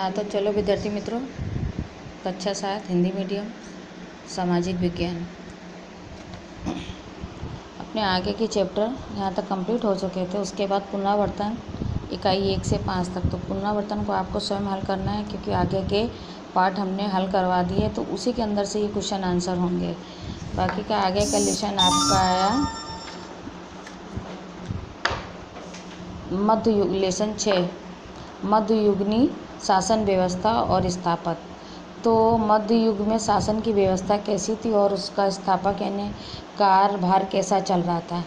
हाँ, तो चलो विद्यार्थी मित्रों, कक्षा 7 हिंदी मीडियम सामाजिक विज्ञान अपने आगे के चैप्टर यहाँ तक कंप्लीट हो चुके थे। उसके बाद पुनरावर्तन इकाई 1 से 5 तक। तो पुनरावर्तन को आपको स्वयं हल करना है, क्योंकि आगे के पार्ट हमने हल करवा दिए, तो उसी के अंदर से ये क्वेश्चन आंसर होंगे। बाकी का आगे का लेसन आपका आया मध्ययुग, लेसन 6 मध्ययुगीन शासन व्यवस्था और स्थापक। तो मध्य युग में शासन की व्यवस्था कैसी थी और उसका स्थापक यानी कारभार कैसा चल रहा था।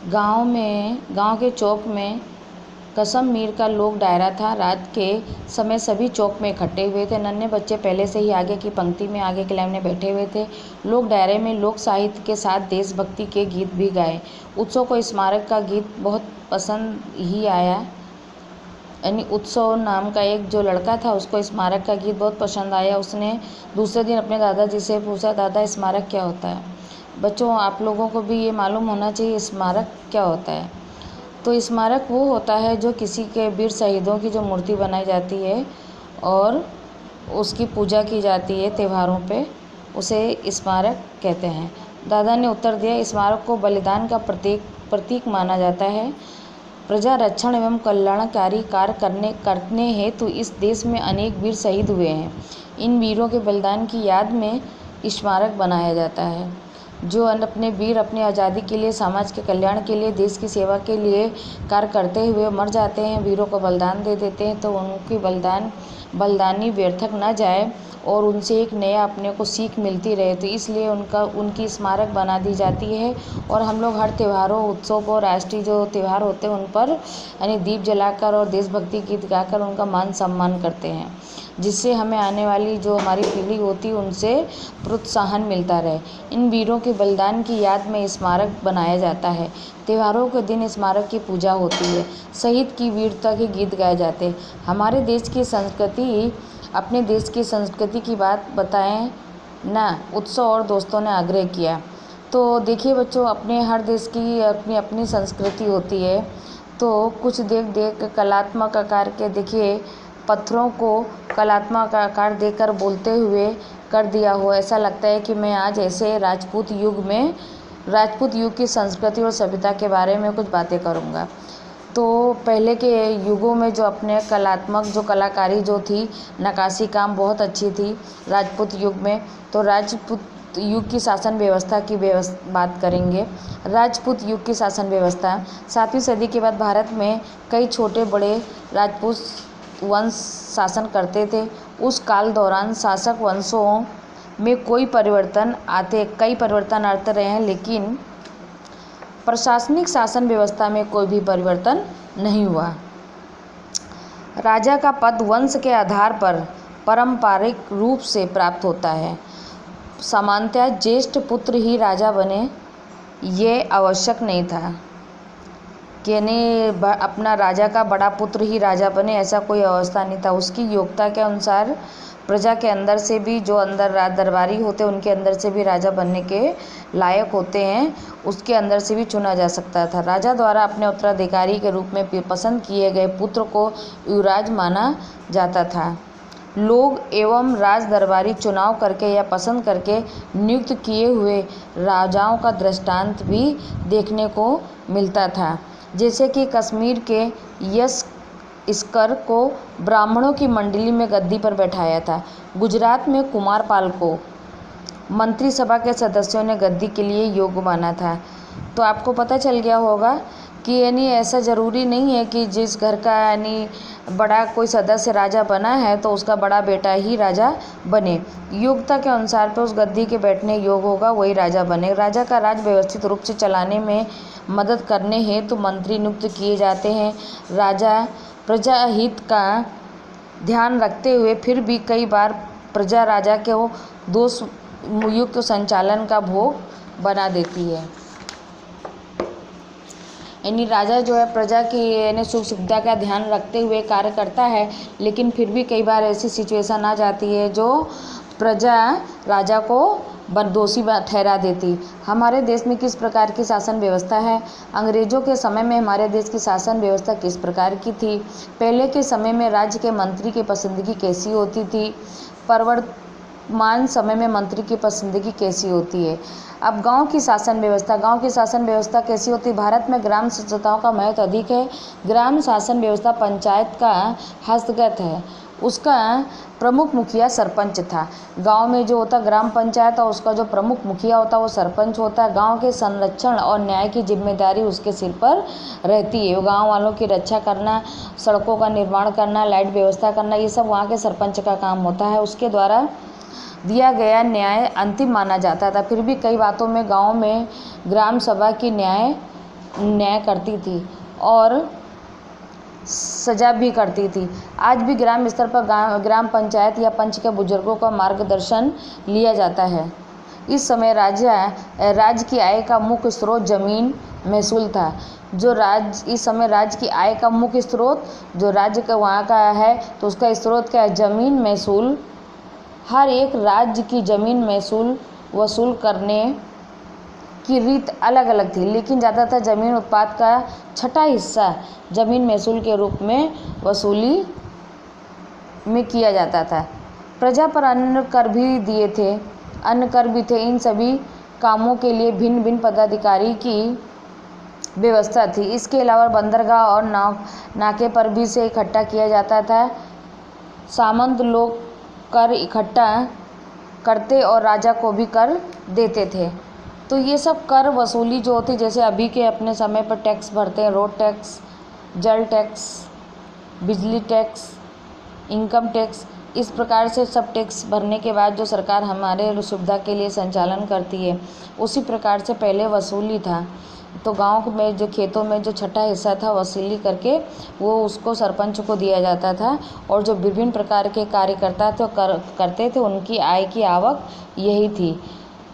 गांव के चौक में कसम मीर का लोक डायरा था। रात के समय सभी चौक में इकट्ठे हुए थे। नन्हे बच्चे पहले से ही आगे की पंक्ति में आगे की लाइन में बैठे हुए थे। लोक डायरे में लोक साहित्य के साथ देशभक्ति के गीत भी गाए। उत्सव को स्मारक का गीत बहुत पसंद ही आया, यानी उत्सव नाम का एक जो लड़का था उसको स्मारक का गीत बहुत पसंद आया। उसने दूसरे दिन अपने दादाजी से पूछा, दादा स्मारक क्या होता है। बच्चों, आप लोगों को भी ये मालूम होना चाहिए स्मारक क्या होता है। तो स्मारक वो होता है जो किसी के वीर शहीदों की जो मूर्ति बनाई जाती है और उसकी पूजा की जाती है त्योहारों पे, उसे स्मारक कहते हैं। दादा ने उत्तर दिया, स्मारक को बलिदान का प्रतीक माना जाता है। प्रजा रक्षण एवं कल्याणकारी कार्य करने हेतु इस देश में अनेक वीर शहीद हुए हैं। इन वीरों के बलिदान की याद में स्मारक बनाया जाता है। जो अपने वीर अपनी आज़ादी के लिए, समाज के कल्याण के लिए, देश की सेवा के लिए कार्य करते हुए मर जाते हैं, वीरों को बलिदान दे देते हैं, तो उनकी बलिदानी व्यर्थक न जाए और उनसे एक नया अपने को सीख मिलती रहे, तो इसलिए उनकी स्मारक बना दी जाती है। और हम लोग हर त्योहारों, उत्सव को, राष्ट्रीय जो त्यौहार होते हैं उन पर यानी दीप जलाकर और देशभक्ति गीत गाकर उनका मान सम्मान करते हैं, जिससे हमें आने वाली जो हमारी पीढ़ी होती है उनसे प्रोत्साहन मिलता रहे। इन वीरों के बलिदान की याद में स्मारक बनाया जाता है। त्योहारों के दिन स्मारक की पूजा होती है। शहीद की वीरता के गीत गाए जाते हैं। हमारे देश की संस्कृति, अपने देश की संस्कृति की बात बताएं ना, उत्सव और दोस्तों ने आग्रह किया। तो देखिए बच्चों, अपने हर देश की अपनी अपनी संस्कृति होती है। तो कुछ देख कलात्मक आकार के, देखिए पत्थरों को कलात्मक आकार देकर बोलते हुए कर दिया हो। ऐसा लगता है कि मैं आज ऐसे राजपूत युग की संस्कृति और सभ्यता के बारे में कुछ बातें करूँगा। तो पहले के युगों में जो अपने कलात्मक जो कलाकारी जो थी, नक्काशी काम बहुत अच्छी थी राजपूत युग में। तो राजपूत युग की शासन व्यवस्था की बात करेंगे। राजपूत युग की शासन व्यवस्था 7वीं सदी के बाद भारत में कई छोटे बड़े राजपूत वंश शासन करते थे। उस काल दौरान शासक वंशों में कई परिवर्तन आते रहे हैं, लेकिन प्रशासनिक शासन व्यवस्था में कोई भी परिवर्तन नहीं हुआ। राजा का पद वंश के आधार पर पारंपरिक रूप से प्राप्त होता है। सामान्यतः ज्येष्ठ पुत्र ही राजा बने, ये आवश्यक नहीं था कि अपना राजा का बड़ा पुत्र ही राजा बने, ऐसा कोई अवस्था नहीं था। उसकी योग्यता के अनुसार प्रजा के अंदर से भी, जो अंदर दरबारी होते हैं उनके अंदर से भी राजा बनने के लायक होते हैं, उसके अंदर से भी चुना जा सकता था। राजा द्वारा अपने उत्तराधिकारी के रूप में पसंद किए गए पुत्र को युवराज माना जाता था। लोग एवं राज दरबारी चुनाव करके या पसंद करके नियुक्त किए हुए राजाओं का दृष्टांत भी देखने को मिलता था। जैसे कि कश्मीर के यस्कर को ब्राह्मणों की मंडली में गद्दी पर बैठाया था। गुजरात में कुमारपाल को मंत्रिसभा के सदस्यों ने गद्दी के लिए योग्य माना था। तो आपको पता चल गया होगा कि यानी ऐसा ज़रूरी नहीं है कि जिस घर का यानी बड़ा कोई सदस्य राजा बना है तो उसका बड़ा बेटा ही राजा बने। योग्यता के अनुसार पे उस गद्दी के बैठने योग्य होगा वही राजा बने। राजा का राज व्यवस्थित रूप से चलाने में मदद करने हेतु मंत्री नियुक्त किए जाते हैं। राजा प्रजा हित का ध्यान रखते हुए फिर भी कई बार प्रजा राजा के दोष युक्त संचालन का भोग बना देती है। यानी राजा जो है प्रजा की यानी सुख सुविधा का ध्यान रखते हुए कार्य करता है, लेकिन फिर भी कई बार ऐसी सिचुएशन आ जाती है जो प्रजा राजा को दोषी ठहरा देती। हमारे देश में किस प्रकार की शासन व्यवस्था है? अंग्रेजों के समय में हमारे देश की शासन व्यवस्था किस प्रकार की थी? पहले के समय में राज्य के मंत्री की पसंदगी कैसी होती थी? वर्तमान समय में मंत्री की पसंदगी कैसी होती है? अब गांव की शासन व्यवस्था कैसी होती है? भारत में ग्राम स्वच्छताओं का महत्व अधिक है। ग्राम शासन व्यवस्था पंचायत का हस्तगत है। उसका प्रमुख मुखिया सरपंच था। गांव में जो होता ग्राम पंचायत और उसका जो प्रमुख मुखिया होता वो सरपंच होता है। गांव के संरक्षण और न्याय की जिम्मेदारी उसके सिर पर रहती है। वो गांव वालों की रक्षा करना, सड़कों का निर्माण करना, लाइट व्यवस्था करना, ये सब वहाँ के सरपंच का काम होता है। उसके द्वारा दिया गया न्याय अंतिम माना जाता था। फिर भी कई बातों में गाँव में ग्राम सभा की न्याय करती थी और सजा भी करती थी। आज भी ग्राम स्तर पर ग्राम पंचायत या पंच के बुजुर्गों का मार्गदर्शन लिया जाता है। इस समय राज्य की आय का मुख्य स्रोत जमीन महसूल था। इस समय राज्य की आय का मुख्य स्रोत जो राज्य का वहाँ का है तो उसका स्रोत क्या है? जमीन महसूल। हर एक राज्य की जमीन महसूल वसूल करने की रीत अलग अलग थी, लेकिन ज़्यादातर जमीन उत्पाद का छठा हिस्सा जमीन महसूल के रूप में वसूली में किया जाता था। प्रजा पर अन्य कर भी थे। इन सभी कामों के लिए भिन्न भिन्न पदाधिकारी की व्यवस्था थी। इसके अलावा बंदरगाह और नाके पर भी से इकट्ठा किया जाता था। सामंत लोग कर इकट्ठा करते और राजा को भी कर देते थे। तो ये सब कर वसूली जो होती, जैसे अभी के अपने समय पर टैक्स भरते हैं, रोड टैक्स, जल टैक्स, बिजली टैक्स, इनकम टैक्स, इस प्रकार से सब टैक्स भरने के बाद जो सरकार हमारे सुविधा के लिए संचालन करती है, उसी प्रकार से पहले वसूली था। तो गांव में जो खेतों में जो छठा हिस्सा था वसूली करके वो उसको सरपंच को दिया जाता था और जो विभिन्न प्रकार के कार्यकर्ता थे करते थे, उनकी आय की आवक यही थी।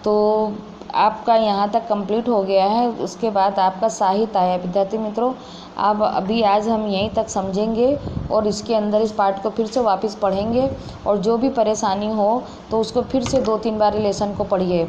तो आपका यहाँ तक कंप्लीट हो गया है। उसके बाद आपका साहित्य आया। विद्यार्थी मित्रों, अब आज हम यहीं तक समझेंगे और इसके अंदर इस पार्ट को फिर से वापस पढ़ेंगे और जो भी परेशानी हो तो उसको फिर से 2-3 बार लेसन को पढ़िए।